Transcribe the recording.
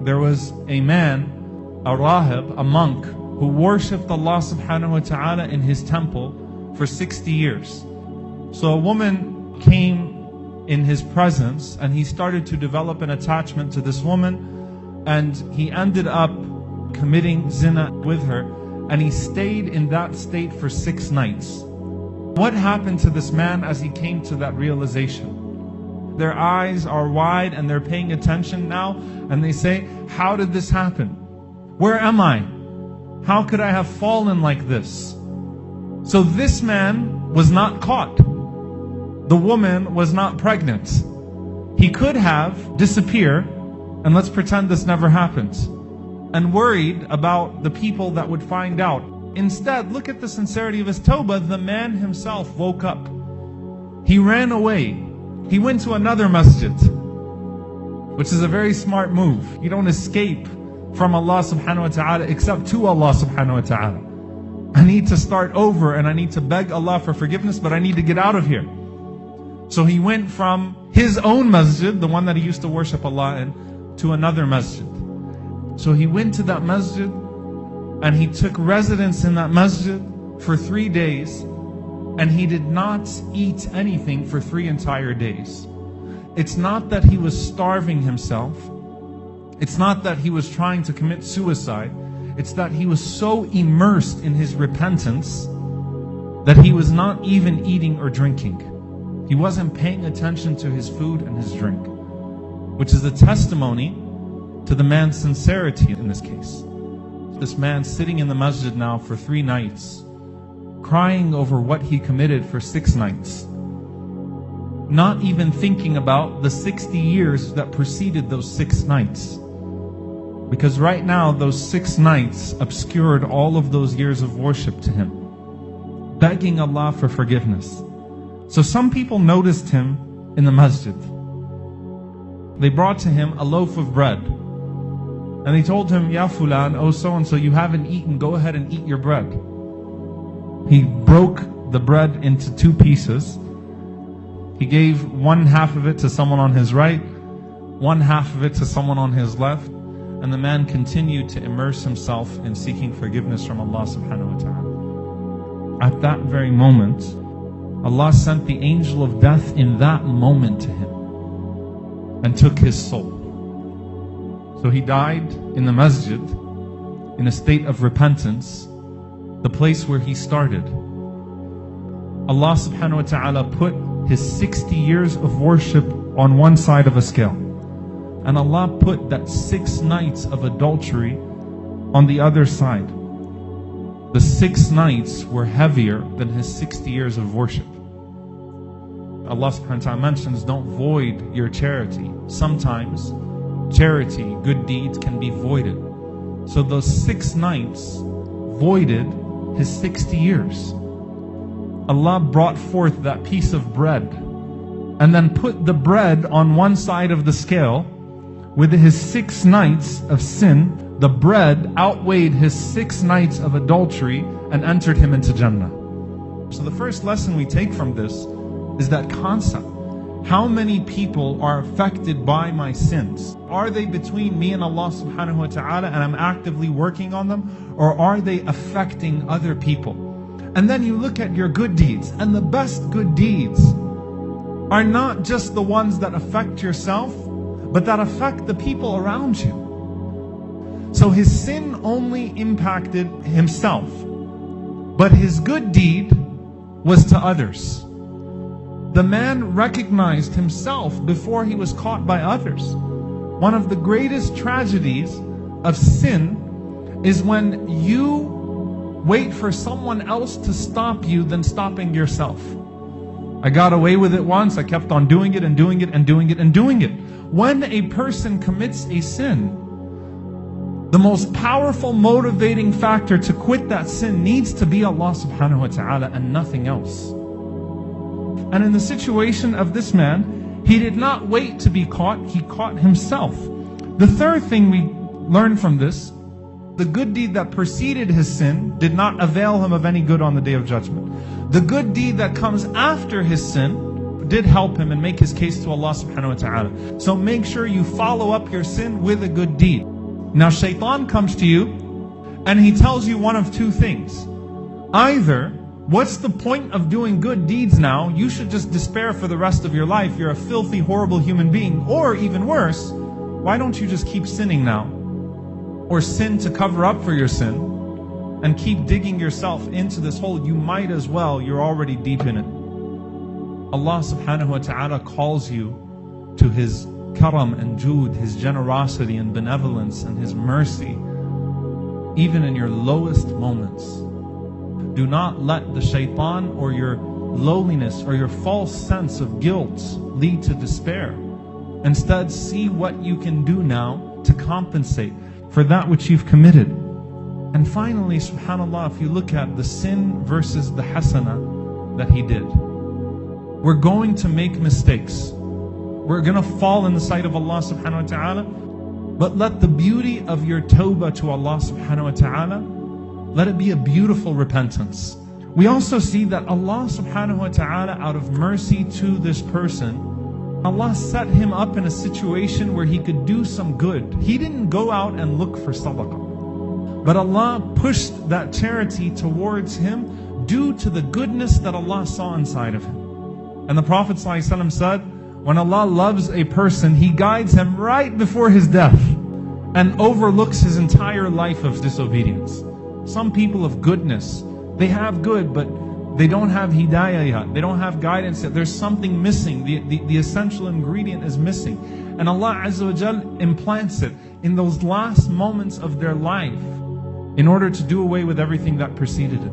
There was a man, a rahib, a monk, who worshipped Allah subhanahu wa ta'ala in his temple for 60 years. So a woman came in his presence and he started to develop an attachment to this woman, and he ended up committing zina with her, and he stayed in that state for 6 nights. What happened to this man as he came to that realization? Their eyes are wide and they're paying attention now, and they say, how did this happen? Where am I? How could I have fallen like this? So this man was not caught. The woman was not pregnant. He could have disappeared, and let's pretend this never happened, and worried about the people that would find out. Instead, look at the sincerity of his tawbah. The man himself woke up. He ran away. He went to another masjid, which is a very smart move. You don't escape from Allah subhanahu wa ta'ala except to Allah subhanahu wa ta'ala. I need to start over and I need to beg Allah for forgiveness, but I need to get out of here. So he went from his own masjid, the one that he used to worship Allah in, to another masjid. So he went to that masjid and he took residence in that masjid for 3 days, and he did not eat anything for 3 entire days. It's not that he was starving himself. It's not that he was trying to commit suicide. It's that he was so immersed in his repentance that he was not even eating or drinking. He wasn't paying attention to his food and his drink, which is a testimony to the man's sincerity in this case. This man sitting in the masjid now for 3 nights, crying over what he committed for 6 nights, not even thinking about the 60 years that preceded those 6 nights. Because right now, those 6 nights obscured all of those years of worship to him, begging Allah for forgiveness. So some people noticed him in the masjid. They brought to him a loaf of bread, and they told him, Ya fulan, oh so-and-so, you haven't eaten, go ahead and eat your bread. He broke the bread into 2 pieces. He gave 1/2 of it to someone on his right, 1/2 of it to someone on his left, and the man continued to immerse himself in seeking forgiveness from Allah subhanahu wa ta'ala. At that very moment, Allah sent the angel of death in that moment to him and took his soul. So he died in the masjid in a state of repentance, the place where he started. Allah subhanahu wa ta'ala put his 60 years of worship on one side of a scale, and Allah put that 6 nights of adultery on the other side. The 6 nights were heavier than his 60 years of worship. Allah subhanahu wa ta'ala mentions, don't void your charity. Sometimes charity, good deeds can be voided. So those 6 nights voided his 60 years. Allah brought forth that piece of bread and then put the bread on one side of the scale. With his 6 nights of sin, the bread outweighed his 6 nights of adultery and entered him into Jannah. So the first lesson we take from this is that concept. How many people are affected by my sins? Are they between me and Allah subhanahu wa ta'ala and I'm actively working on them? Or are they affecting other people? And then you look at your good deeds, and the best good deeds are not just the ones that affect yourself, but that affect the people around you. So his sin only impacted himself, but his good deed was to others. The man recognized himself before he was caught by others. One of the greatest tragedies of sin is when you wait for someone else to stop you than stopping yourself. I got away with it once, I kept on doing it and doing it and doing it and doing it. When a person commits a sin, the most powerful motivating factor to quit that sin needs to be Allah subhanahu wa ta'ala and nothing else. And in the situation of this man, he did not wait to be caught, he caught himself. The third thing we learn from this The good deed that preceded his sin did not avail him of any good on the Day of Judgment. The good deed that comes after his sin did help him and make his case to Allah subhanahu wa ta'ala. So make sure you follow up your sin with a good deed. Now shaitan comes to you and he tells you one of two things. Either, what's the point of doing good deeds now? You should just despair for the rest of your life. You're a filthy, horrible human being. Or even worse, why don't you just keep sinning now? Or sin to cover up for your sin and keep digging yourself into this hole. You might as well, you're already deep in it. Allah subhanahu wa ta'ala calls you to His karam and jood, His generosity and benevolence and His mercy, even in your lowest moments. Do not let the shaitan or your lowliness or your false sense of guilt lead to despair. Instead, see what you can do now to compensate for that which you've committed. And finally, subhanAllah, if you look at the sin versus the hasana that he did, we're going to make mistakes. We're going to fall in the sight of Allah subhanahu wa ta'ala. But let the beauty of your tawbah to Allah subhanahu wa ta'ala, let it be a beautiful repentance. We also see that Allah subhanahu wa ta'ala, out of mercy to this person, Allah set him up in a situation where he could do some good. He didn't go out and look for sadaqah, but Allah pushed that charity towards him due to the goodness that Allah saw inside of him. And the Prophet ﷺ said, when Allah loves a person, He guides him right before his death and overlooks his entire life of disobedience. Some people of goodness, they have good, but they don't have hidayah yet. They don't have guidance yet. There's something missing. The essential ingredient is missing. And Allah Azza wa Jal implants it in those last moments of their life in order to do away with everything that preceded it.